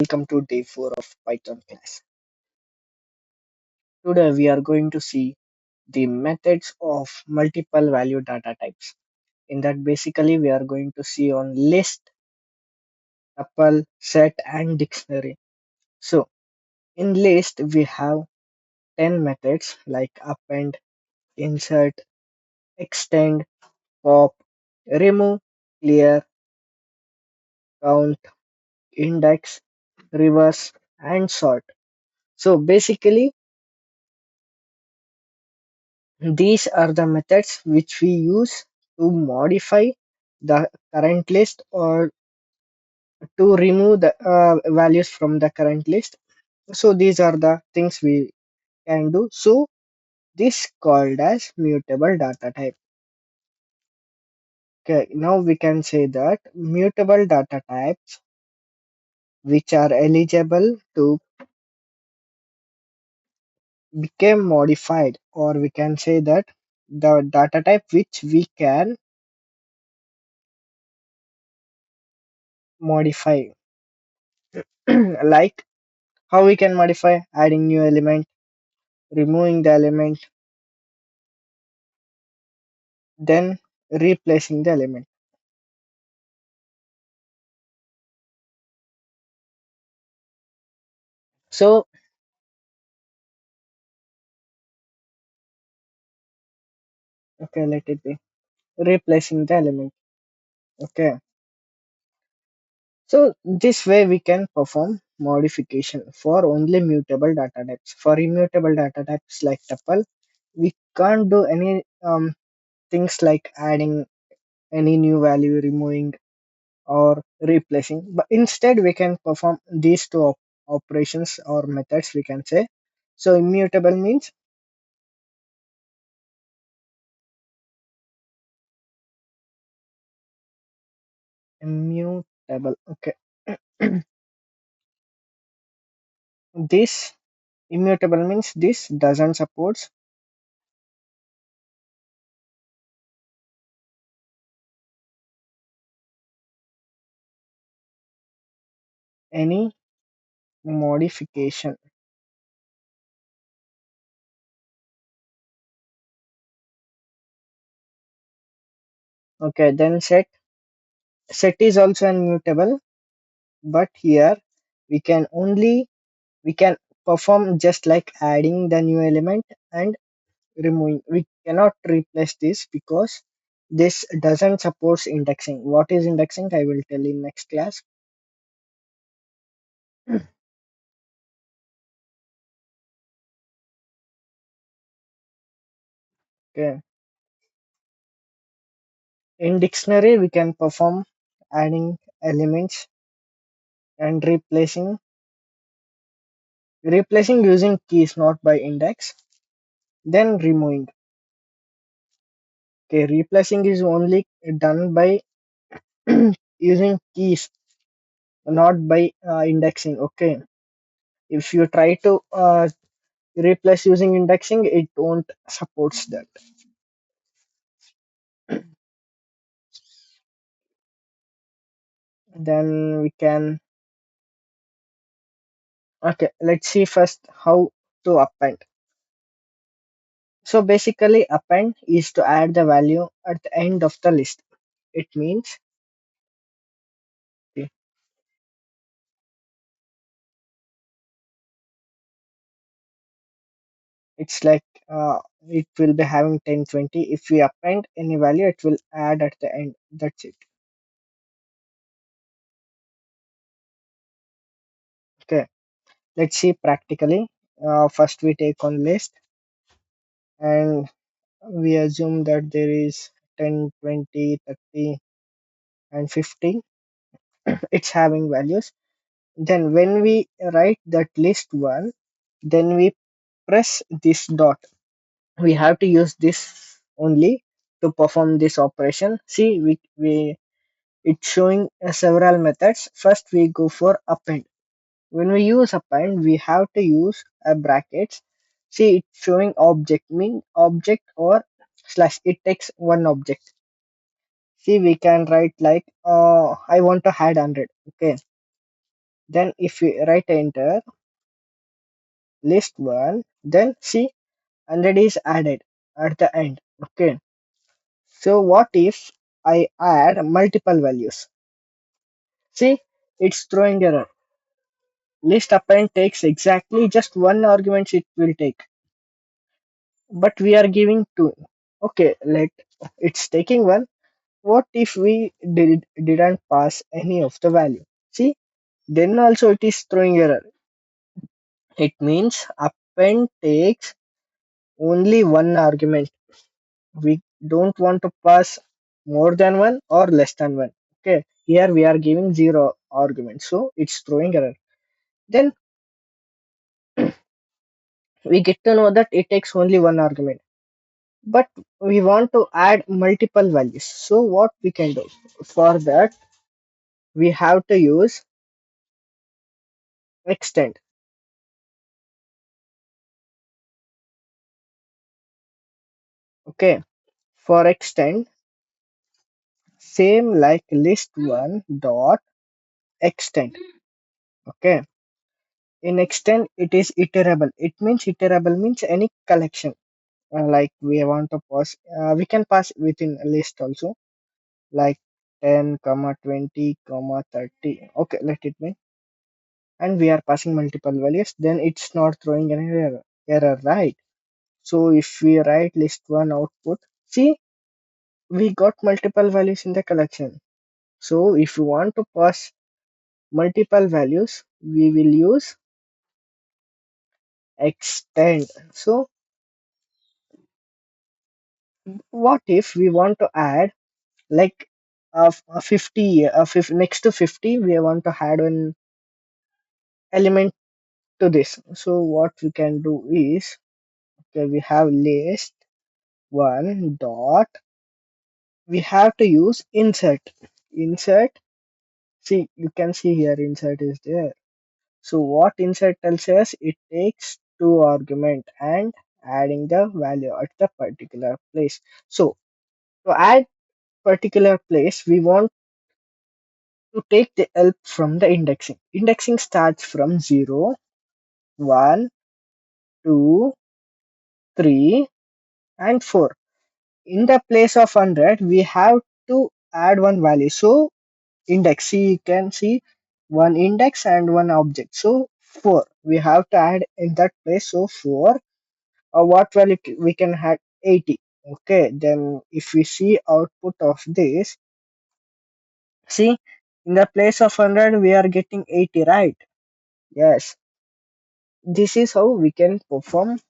welcome to day 4 of Python class. Today we are going to see the methods of multiple value data types. In that basically we are going to see on list, tuple, set and dictionary. So in list we have 10 methods like append, insert, extend, pop, remove, clear, count, index, reverse and sort. So basically these are the methods which we use to modify the current list or to remove the values from the current list. So these are the things we can do. So this called as mutable data type. Okay, now we can say that mutable data types which are eligible to become modified, or we can say that the data type which we can modify. Like how we can modify: adding new element, removing the element, then replacing the element. So okay, let it be replacing the element. Okay, so this way we can perform modification for only mutable data types. For immutable data types like tuple, we can't do any things like adding any new value, removing or replacing, but instead we can perform these two operations or methods, we can say. So immutable means immutable. Okay. This immutable means this doesn't support any modification. Okay, then set is also immutable, but here we can only we can perform just like adding the new element and removing. We cannot replace this because this doesn't support indexing. What is indexing? I will tell in next class. Okay. In dictionary, we can perform adding elements and replacing using keys, not by index. Then removing. Okay, replacing is only done by using keys, not by indexing. Okay, if you try to replace using indexing, it won't supports that. Then we can, okay, let's see first how to append. So basically append is to add the value at the end of the list. It means okay, it's like it will be having 10, 20. If we append any value, it will add at the end. That's it. Okay, let's see practically. First we take on list and we assume that there is 10, 20, 30 and 50. It's having values. Then when we write that list one, then we press this dot. We have to use this only to perform this operation. See, we it's showing several methods. First we go for append. When we use append, we have to use a brackets. See, it's showing object, mean object or slash. It takes one object. See, we can write like I want to add 100. Okay, Then if we write enter list 1, then see 100 is added at the end. Okay. So what if I add multiple values? See, it's throwing error. List append takes exactly just one argument it will take, but we are giving two. Okay, let it's taking one. What if we didn't pass any of the value? See, then also it is throwing error. It means append takes only one argument. We don't want to pass more than one or less than one. Okay, here we are giving zero argument, so it's throwing error. Then we get to know that it takes only one argument, but we want to add multiple values. So what we can do for that, we have to use extend. Okay, for extend, same like list one dot extend. Okay, in extend it is iterable. It means iterable means any collection. Like we want to pass, we can pass within a list also, like 10 comma 20 comma 30. Okay, let it be, and we are passing multiple values, then it's not throwing any error, right? So if we write list one output, see, we got multiple values in the collection. So if we want to pass multiple values, we will use extend. So what if we want to add like a 50, next to 50, we want to add an element to this. So what we can do is, okay, we have list one dot, we have to use insert. See, you can see here insert is there. So what insert tells us, it takes two argument and adding the value at the particular place. So to add particular place, we want to take the help from the indexing. Indexing starts from 0, 1, 2, 3, and 4. In the place of 100, we have to add one value. So index, see, you can see one index and one object. So 4. We have to add in that place. So 4. What value we can add? 80. Okay, then if we see output of this, see, in the place of 100, we are getting 80, right? Yes. This is how we can perform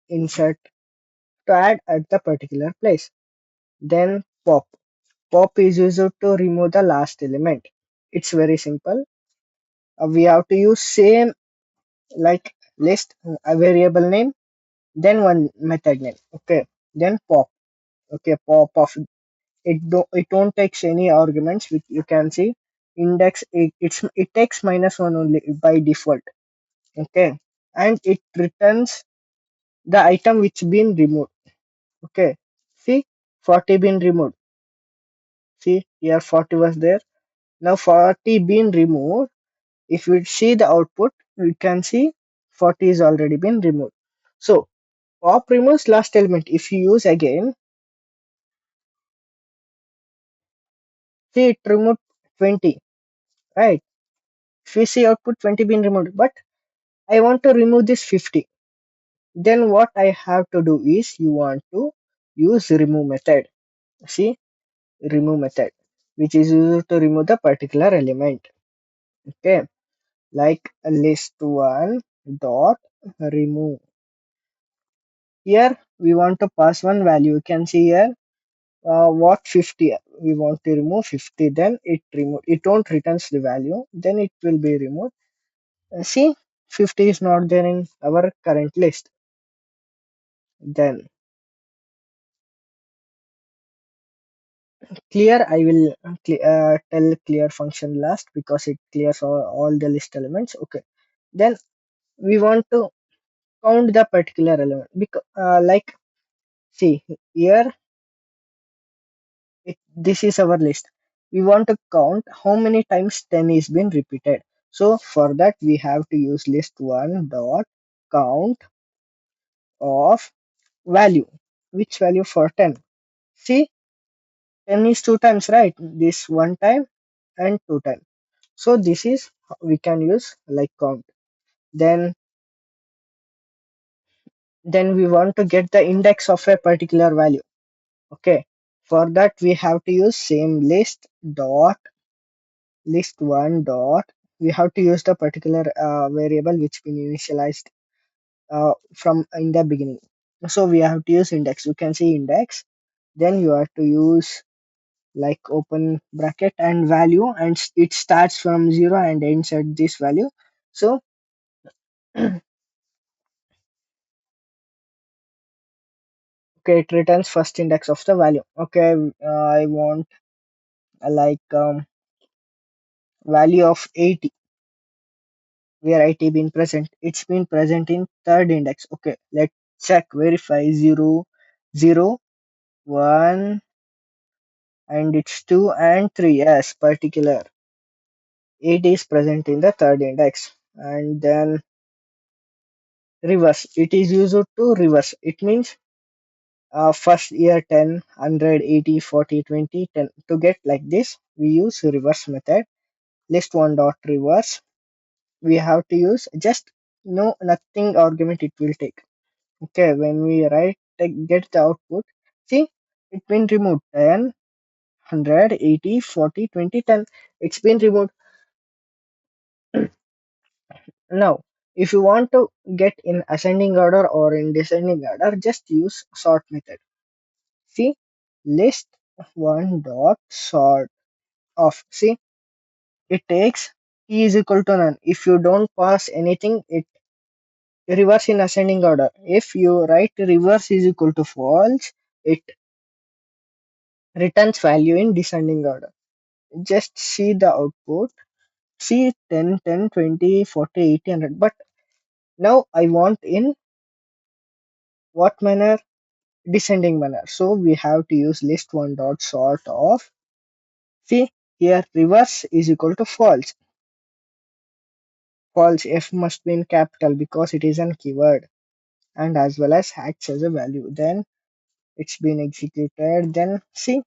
insert to add at the particular place. Then pop. Pop is used to remove the last element. It's very simple. We have to use same like list, a variable name, then one method name. Okay. Then pop. Okay, pop of it don't takes any arguments. You can see index it takes -1 only by default. Okay, and it returns the item which been removed. Okay, see, 40 been removed. See here 40 was there. Now 40 been removed. If we see the output, we can see 40 is already been removed. So pop removes last element. If you use again, see, it removed 20, right? If we see output 20 been removed, but I want to remove this 50. Then what I have to do is, you want to use remove method. See, remove method, which is used to remove the particular element. Okay, like list one dot remove. Here we want to pass one value. You can see here what 50. We want to remove 50. Then it remove. It don't returns the value. Then it will be removed. See, 50 is not there in our current list. Then clear, I will tell clear function last because it clears all the list elements. Okay, then we want to count the particular element because like, see here, this is our list. We want to count how many times 10 is been repeated. So for that we have to use list1 dot count of value. Which value? For 10. See, 10 is two times, right? This one time and two times. So this is we can use like count. Then we want to get the index of a particular value. Okay. For that we have to use same list1 dot. We have to use the particular variable which been initialized from in the beginning. So we have to use index. You can see index. Then you have to use like open bracket and value, and it starts from 0 and ends at this value. So okay, it returns first index of the value. Okay, I want like value of 80, where 80 been present. It's been present in third index. Okay, let's check, verify. 0 0 1 and it's 2 and 3. Yes, particular 8 is present in the third index. And then reverse, it is used to reverse. It means first year 10, 100, 80, 40, 20, 10. To get like this, we use reverse method. List1 dot reverse. We have to use just no nothing argument it will take. Okay, when we write get the output, see, it been removed. 10, 100, 80, 40, 20, 10. It's been removed. Now, if you want to get in ascending order or in descending order, just use sort method. See, list one dot sort of. See, it takes key is equal to none. If you don't pass anything, it reverse in ascending order. If you write reverse is equal to false, it returns value in descending order. Just see the output. See 10, 10, 20, 40, 80, 100. But now I want in what manner? Descending manner. So we have to use list one dot sort of. See, here reverse is equal to false. False, f must be in capital because it is an keyword and as well as acts as a value. Then it's been executed. Then see,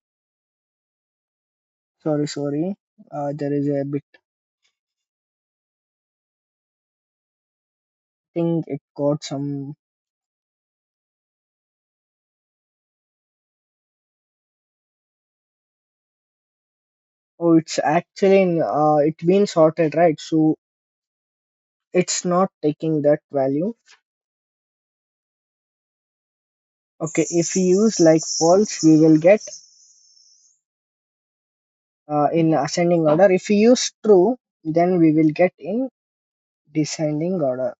sorry, there is a bit thing, it got some. Oh, it's actually in, it's been sorted, right? So it's not taking that value. Okay, if we use like false, we will get in ascending order. If we use true, then we will get in descending order.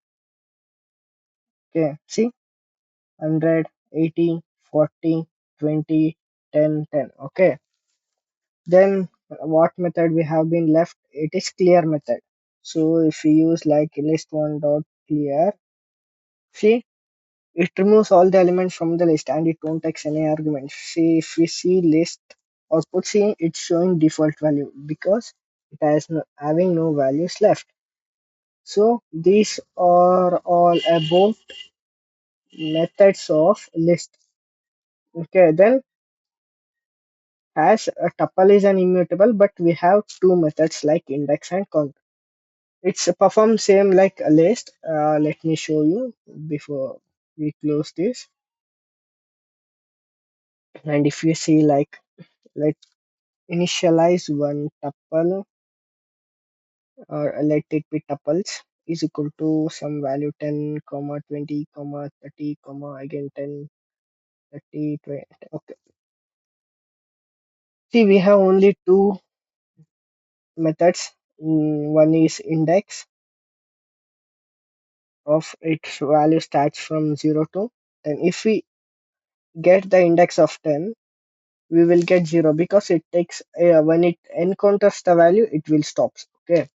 Okay, see, 100, 80, 40, 20, 10, 10. Okay, then what method we have been left? It is clear method. So if we use like list one dot clear, see, it removes all the elements from the list and it won't take any arguments. See, if we see list output, see, it's showing default value because it has no, having no values left. So these are all about methods of list. Okay, then as a tuple is an immutable, but we have two methods like index and count. It's perform same like a list. Let me show you before we close this. And if you see like let initialize one tuple or let it be tuples is equal to some value 10 comma 20 comma 30 comma again 10 30 20. Okay, see, we have only two methods. One is index of its value starts from 0 to 10. If we get the index of 10, we will get 0 because it takes when it encounters the value it will stop. Okay,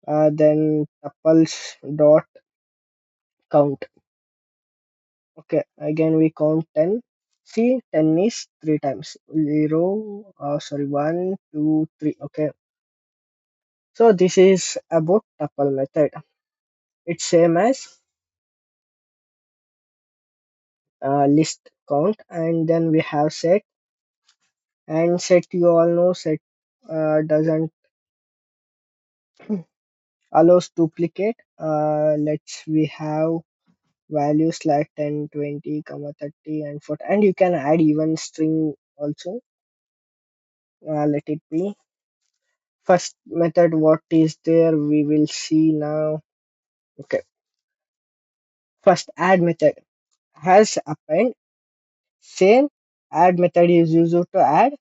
then tuples dot count. Okay, again we count 10. See, 10 is 3 times. 0, sorry, 1 2 3. Okay, So this is about tuple method. It's same as list count, and then we have set, and set you all know set doesn't allows duplicate. Let's we have values like 10, 20, comma 30 and 40, and you can add even string also. Let it be. First method, what is there we will see now. Okay, first add method has append. Same add method is used to add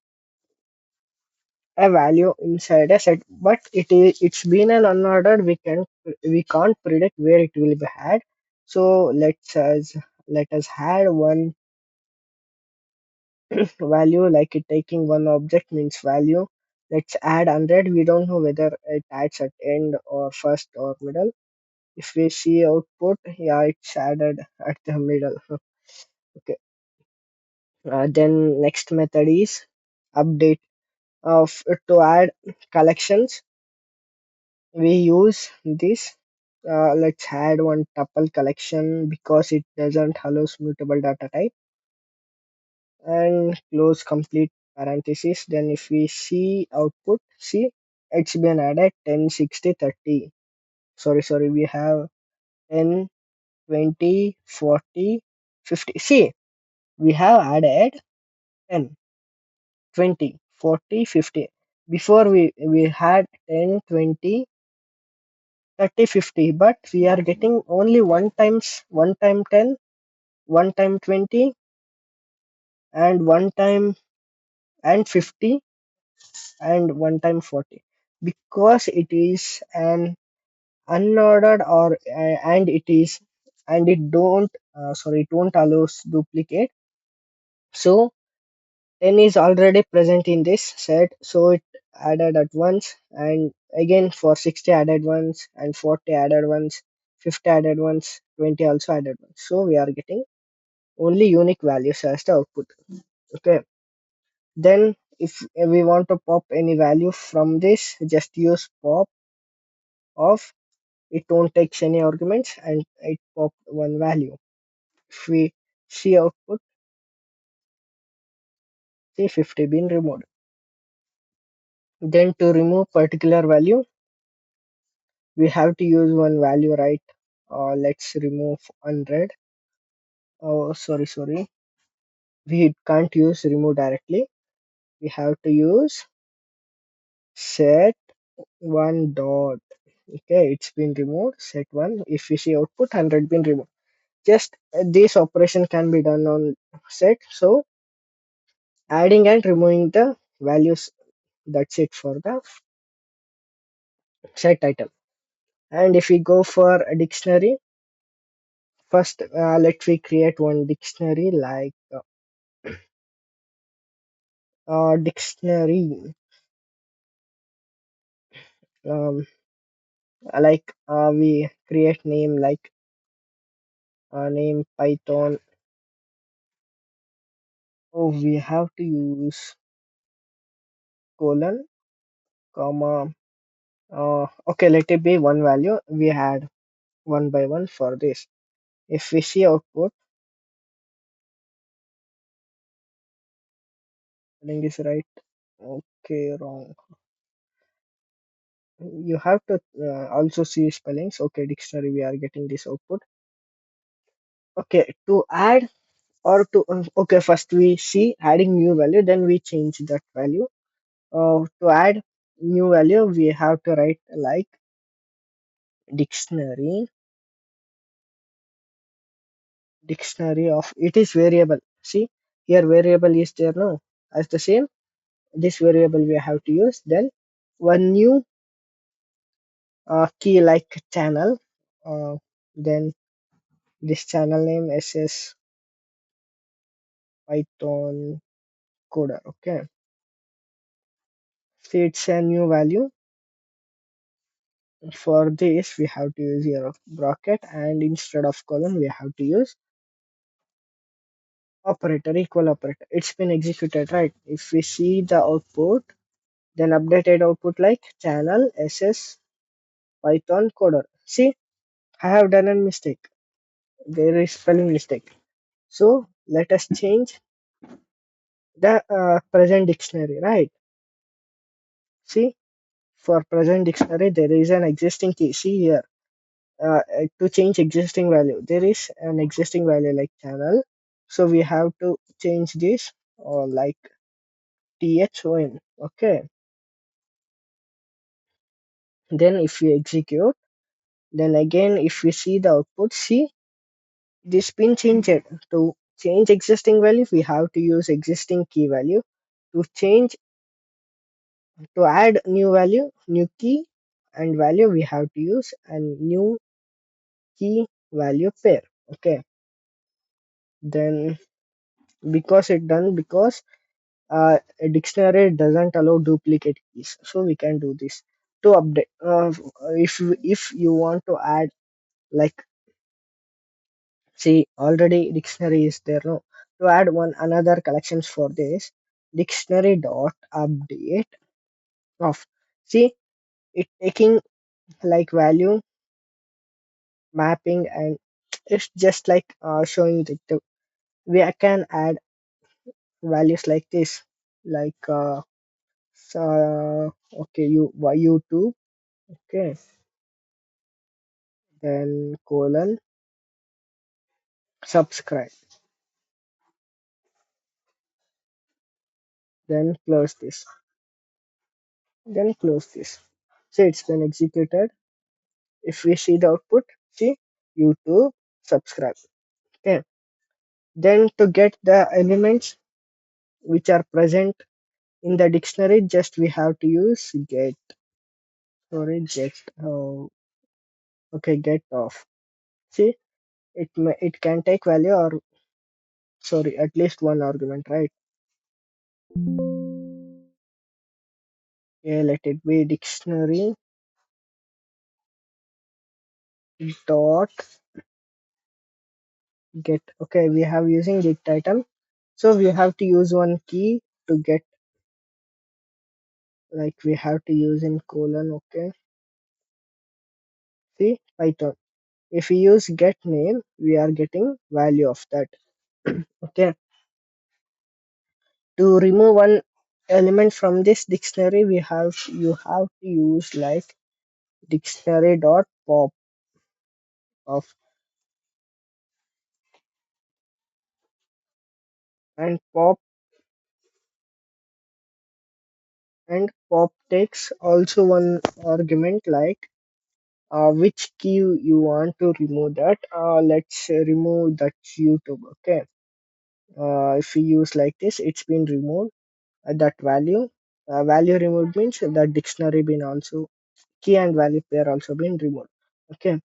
a value inside a set, but it's been an unordered, we can't predict where it will be had. So let us add one value, like it taking one object means value. Let's add 100. We don't know whether it adds at end or first or middle. If we see output, yeah, it's added at the middle. Okay. Then next method is update. Of to add collections, we use this. Let's add one tuple collection because it doesn't allow mutable data type, and close complete parenthesis. Then if we see output, see it's been added 10, 60, 30. Sorry, we have 10, 20, 40, 50. See, we have added 10, 20, 40, 50. Before we had 10, 20, 30, 50, but we are getting only one time 10, one time 20, and one time and 50, and one time 40, because it is an unordered, or and it is, and it don't it don't allows duplicate. So 10 is already present in this set, so it added at once, and again for 60 added once, and 40 added once, 50 added once, 20 also added once. So we are getting only unique values as the output. Okay. Then if we want to pop any value from this, just use pop of. It don't take any arguments, and it popped one value. If we see output, see 50 been removed. Then to remove particular value, we have to use one value, right? Let's remove 100. Oh, sorry. We can't use remove directly. We have to use set one dot. Okay, it's been removed. Set one. If we see output, 100 been removed. Just this operation can be done on set. So adding and removing the values. That's it for the set title. And if we go for a dictionary, first let we create one dictionary, like dictionary, um, we create name like name Python. Oh, we have to use colon, comma. Okay, let it be one value. We had one by one for this. If we see output, spelling is right. Okay, wrong. You have to also see spellings. Okay, dictionary, we are getting this output. Okay, to add or to okay, first we see adding new value, then we change that value. To add new value, we have to write like dictionary, dictionary of, it is variable. See here, variable is there now as the same. This variable we have to use. Then one new key like channel. Then this channel name ss python coder. Okay, see it's a new value. For this we have to use here bracket, and instead of colon we have to use operator, equal operator. It's been executed, right? If we see the output, then updated output like channel ss python coder. See, I have done a mistake. There is spelling mistake. So let us change the present dictionary, right? See, for present dictionary, there is an existing key. See here, to change existing value, there is an existing value like channel. So we have to change this or like thon. Okay. Then if we execute, then again, if we see the output, see this pin changed. To change existing value, we have to use existing key value. To change, to add new value, new key and value, we have to use a new key value pair. Okay. Then because it done because a dictionary doesn't allow duplicate keys, so we can do this to update. If you want to add like see already dictionary is there no to add one another collections for this dictionary dot update of see it taking like value mapping and it's just like showing the we can add values like this like okay you YouTube okay then colon subscribe then close this then close this see it's been executed. If we see the output, see YouTube subscribe. Okay. Then to get the elements which are present in the dictionary, just we have to use get. Sorry, get. Okay, get off. See, it can take value or sorry, at least one argument, right? Yeah, let it be dictionary dot get. Okay, we have using dict item, so we have to use one key to get. Like we have to use in colon. Okay, see Python. If we use get name, we are getting value of that. Okay. To remove one element from this dictionary, we have you have to use like dictionary dot pop of and pop takes also one argument like which key you want to remove that. Let's remove that YouTube. Okay. If we use like this, it's been removed. That value. Value removed means that dictionary been also key and value pair also been removed. Okay.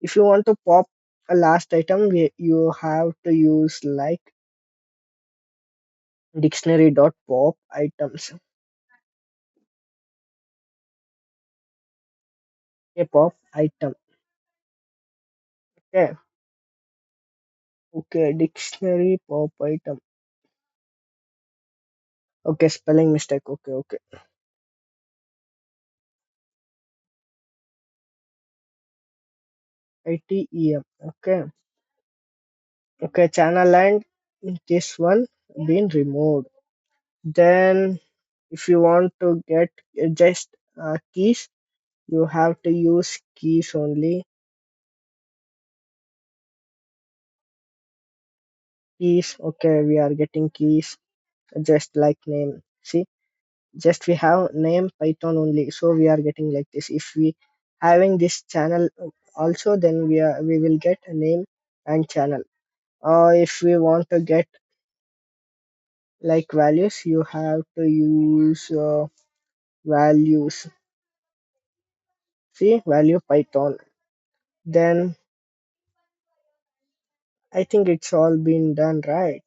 If you want to pop a last item, you have to use like dictionary dot pop items. A pop item. Okay. Okay. Dictionary pop item. Okay. Spelling mistake. Okay. Okay. ITEM. Okay. Okay. Channel and this one been removed. Then if you want to get just keys, you have to use keys only. Keys. Okay. We are getting keys just like name. See, just we have name Python only, so we are getting like this. If we having this channel also, then we will get a name and channel. If we want to get like values, you have to use values. See value Python. Then I think it's all been done right.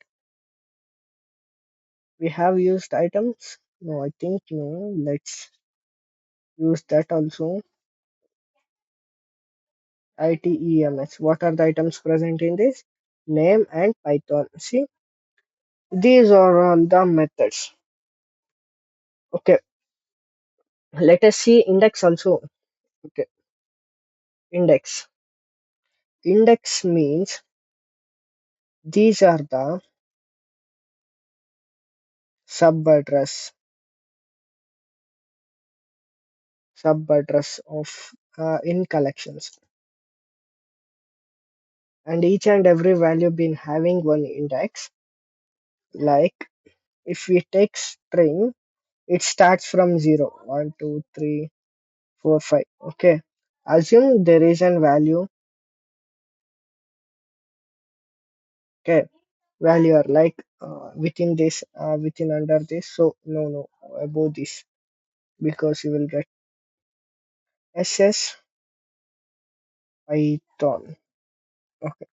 We have used items. No, I think no. Let's use that also. ITEMS. What are the items present in this? Name and Python. See, these are all the methods. Okay, Let us see index also. Okay, index. Index means these are the sub-address sub-address of in collections, and each and every value been having one index. Like if we take string, it starts from 0, 1, 2, 3, 4, 5. Okay, assume there is an value. Okay, value are like within this, within under this. So no, above this, because you will get SS Python. Okay,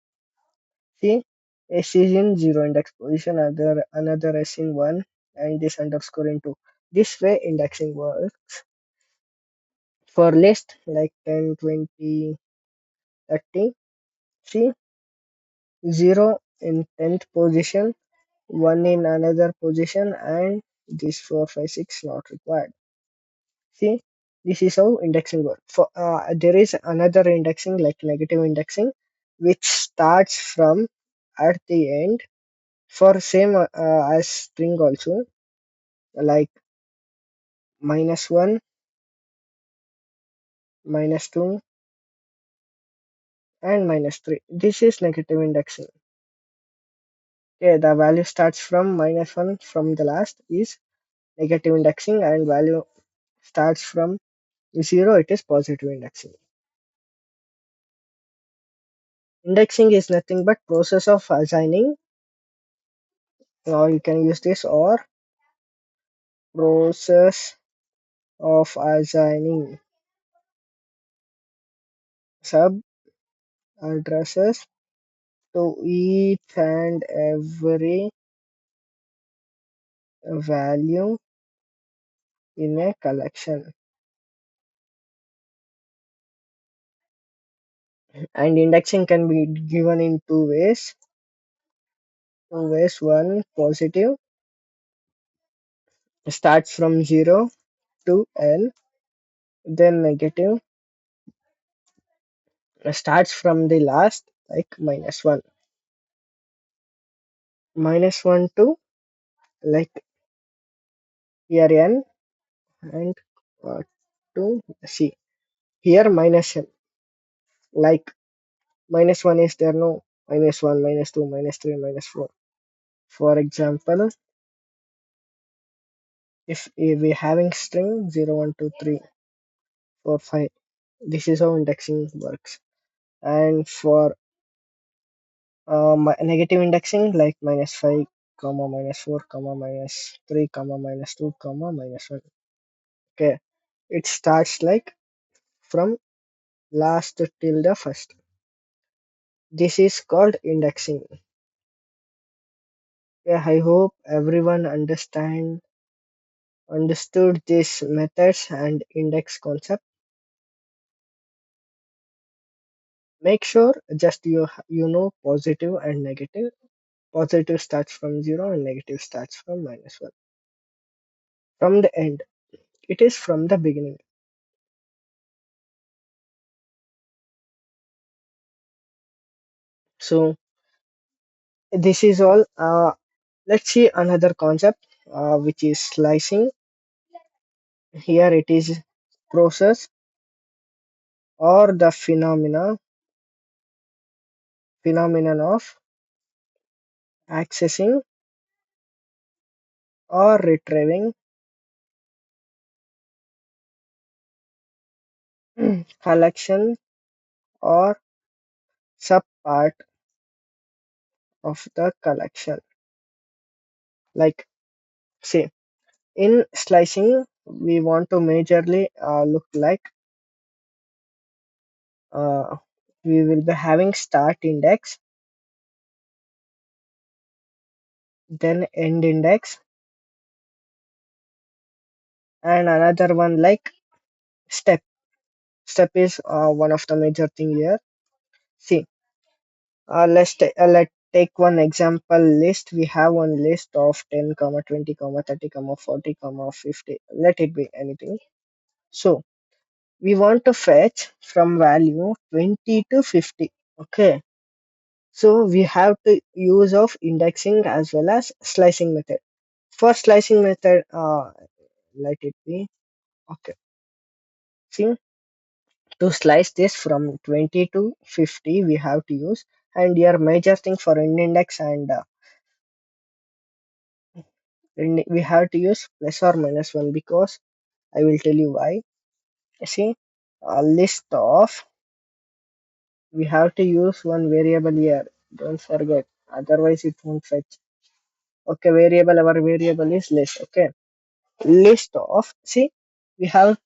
see, S is in 0 index position, another S in 1, and this underscore in 2. This way indexing works for list like 10, 20, 30. See, 0 in 10th position, 1 in another position, and this 4, 5, 6 not required. See, this is how indexing works. For there is another indexing like negative indexing, which starts from at the end for same as string also, like -1, -2, and -3. This is negative indexing. Okay, the value starts from -1 from the last is negative indexing, and value starts from 0, it is positive indexing. Indexing is nothing but process of assigning, or you can use this, or process of assigning sub addresses to each and every value in a collection. And indexing can be given in two ways. One, positive, starts from 0 to n. Then negative, starts from the last, like -1. -1 to, like here n, and to c. Here minus n, like -1 is there, no, -1, -2, -3, -4. For example, if we having string 0, 1, 2, 3, 4, 5, this is how indexing works. And for negative indexing like -5, comma -4, comma -3, comma -2, comma -1. Okay, it starts like from last till the first. This is called indexing. Yeah, I hope everyone understood these methods and index concept. Make sure just you know positive and negative. Positive starts from 0 and negative starts from -1. From the end, it is from the beginning. So this is all. Let's see another concept, which is slicing. Here it is process or the phenomenon of accessing or retrieving collection or subpart of the collection. Like, say, in slicing, we want to majorly look like uh, we will be having start index, then end index, and another one like step. Step is one of the major thing here. See, let take one example list. We have one list of 10, 20, 30, 40, 50. Let it be anything. So we want to fetch from value 20 to 50. Okay, so we have to use of indexing as well as slicing method. For slicing method, let it be. Okay, see, to slice this from 20 to 50, we have to use, and your major thing for end index and we have to use plus or minus 1 because I will tell you why. See, a list of, we have to use one variable here. Don't forget, otherwise it won't fetch. Okay, variable, our variable is list. Okay, list of, see, we have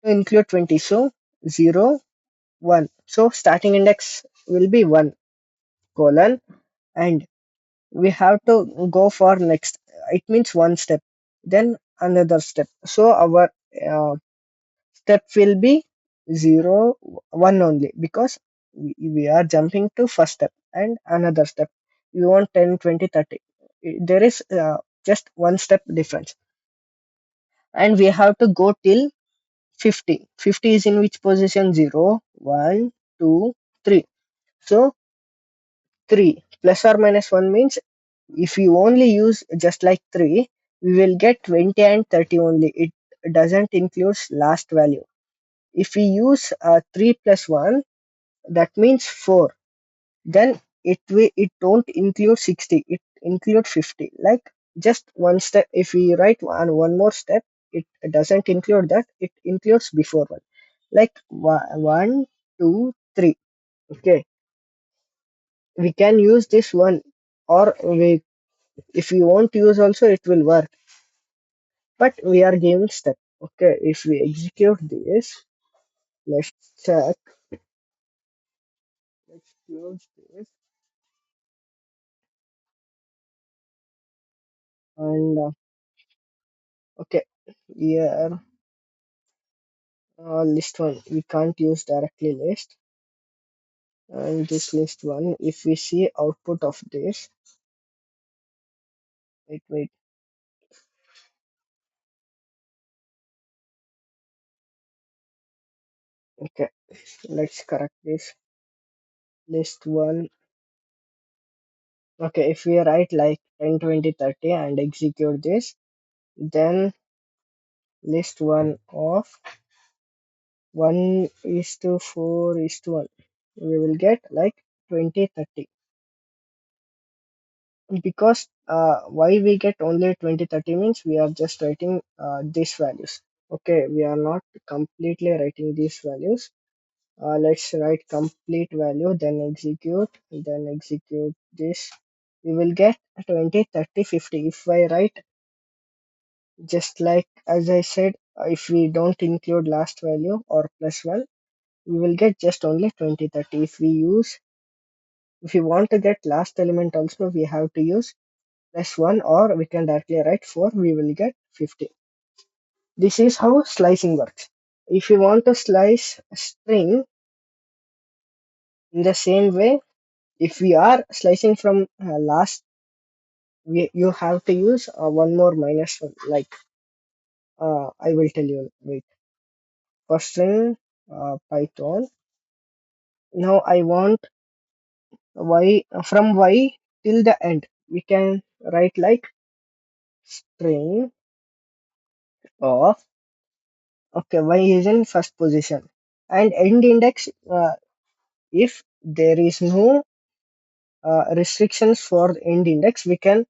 to include 20. So 0, 1. So starting index will be 1 colon, and we have to go for next. It means one step, then another step. So our step will be 0, 1 only because we are jumping to first step and another step. We want 10, 20, 30. There is just one step difference, and we have to go till 50. 50 is in which position? 0, 1, 2, 3. So 3 plus or minus 1 means if you only use just like 3, we will get 20 and 30 only. It doesn't include last value. If we use 3 plus 1, that means 4. Then it don't include 60. It include 50. Like just one step. If we write one more step, it doesn't include that. It includes before one. Like 1, 2, 3. Okay, we can use this one, or if we won't use also it will work. But we are giving step. Okay, if we execute this, let's check. Let's close this and okay, here list one we can't use directly list, and this list one, if we see output of this, wait, okay, let's correct this list one. Okay, if we write like 10, 20, 30 and execute this, then list one of 1 is to 4 is to 1, we will get like 20, 30. Because why we get only 20, 30 means we are just writing these values. Okay, we are not completely writing these values. Let's write complete value, then execute this. We will get 20, 30, 50. If I write just like as I said, if we don't include last value or plus 1, we will get just only 20, 30. If we want to get last element also, we have to use plus 1, or we can directly write 4, we will get 50. This is how slicing works. If you want to slice a string in the same way, if we are slicing from last, you have to use one more minus 1. Like I will tell you. Wait, for string Python. Now I want y from y till the end. We can write like string of, okay, y is in first position, and end index. If there is no restrictions for the end index, we can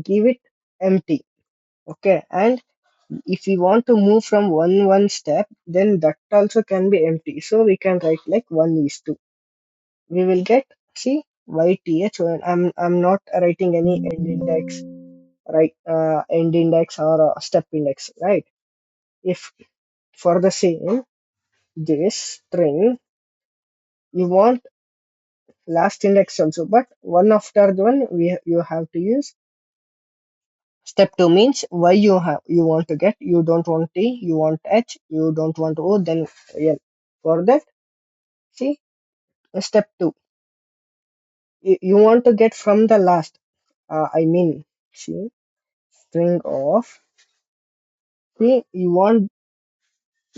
give it empty. Okay, and if we want to move from one step, then that also can be empty, so we can write like 1 is 2. We will get, see, yth, when I'm not writing any end index, right? End index or step index, right? If for the same this string, you want last index also, but one after the one, you have to use step 2. Means why you want to get, you don't want t, you want h, you don't want o, then l. For that, see, step 2, you want to get from the last, I mean, see, string of, see, you want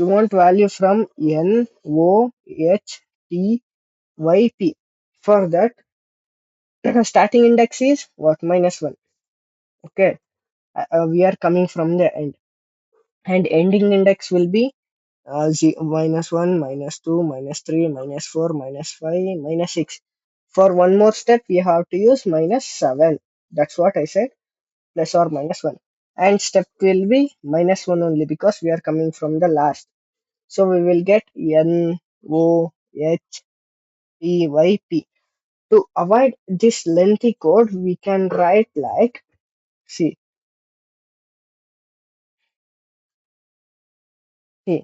We want value from n, o, h, t, y, p. For that, starting index is what? Minus 1. Okay. We are coming from the end. And ending index will be minus 1, minus 2, minus 3, minus 4, minus 5, minus 6. For one more step, we have to use minus 7. That's what I said, plus or minus 1. And step will be minus 1 only because we are coming from the last. So we will get n, o, h, t, y, p. To avoid this lengthy code, we can write like, see, see,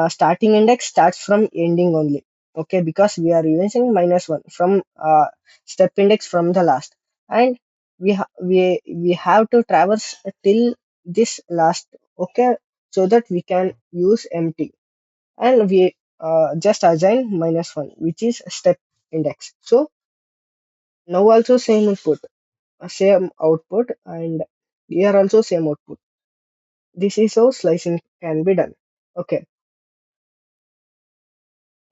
starting index starts from ending only. Okay, because we are using minus 1 from step index from the last. And we have to traverse till this last. Okay, so that we can use empty. And we just assign minus 1, which is step index. So now also same output, and here also same output. This is how slicing can be done. Okay,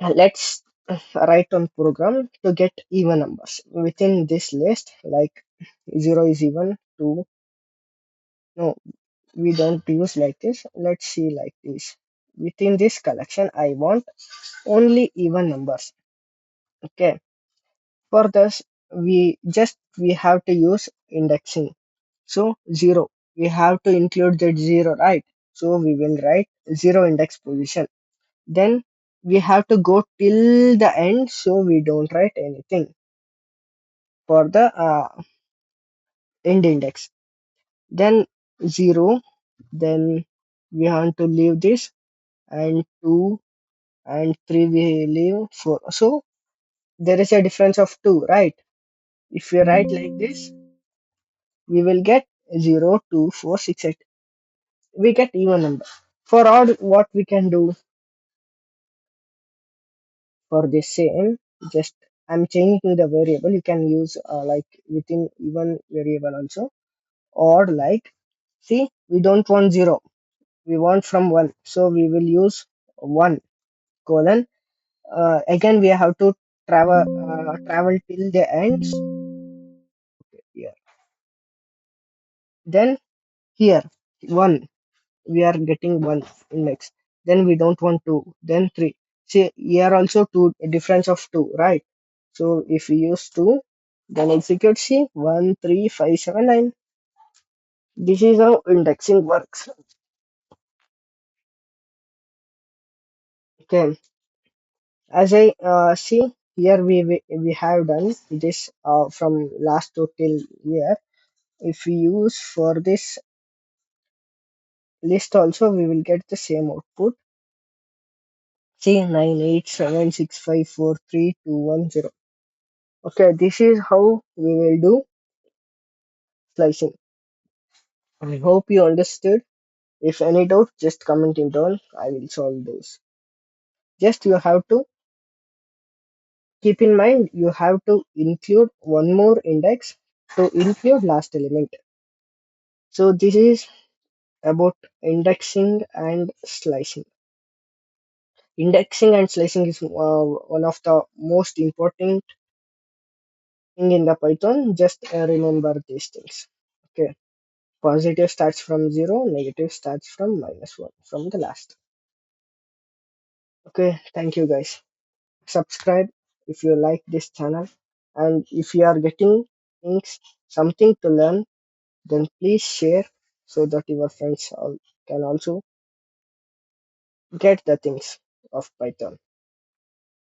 let's write on program to get even numbers within this list. Like 0 is even, 2. No, we don't use like this. Let's see like this. Within this collection, I want only even numbers. Okay. For this, we have to use indexing. So 0, we have to include that 0, right? So we will write 0 index position. Then we have to go till the end, so we don't write anything for the end index. Then 0, then we want to leave this, and 2 and 3 we leave 4. So there is a difference of 2, right? If we write like this, we will get 0, 2, 4, 6, 8. We get even number. For odd, what we can do for the same, just I'm changing the variable. You can use like within even variable also. Or like, see, we don't want 0, we want from 1, so we will use 1 colon. Again, we have to travel till the end. Yeah. Then here 1, we are getting 1 index. Then we don't want 2, then 3. See, here also 2, difference of 2, right? So if we use 2, then execute, see, 1, 3, 5, 7, 9. This is how indexing works. Okay, as I see here, we have done this from last to till here. If we use for this list also, we will get the same output. See, 987654321 0. Okay, this is how we will do slicing. I hope you understood. If any doubt, just comment it down. I will solve those. Just you have to keep in mind, you have to include one more index to include last element. So this is about indexing and slicing. Indexing and slicing is one of the most important thing in the Python. Just remember these things. Okay, positive starts from 0, negative starts from minus 1 from the last. Okay, thank you guys. Subscribe if you like this channel, and if you are getting things something to learn, then please share so that your friends can also get the things of Python.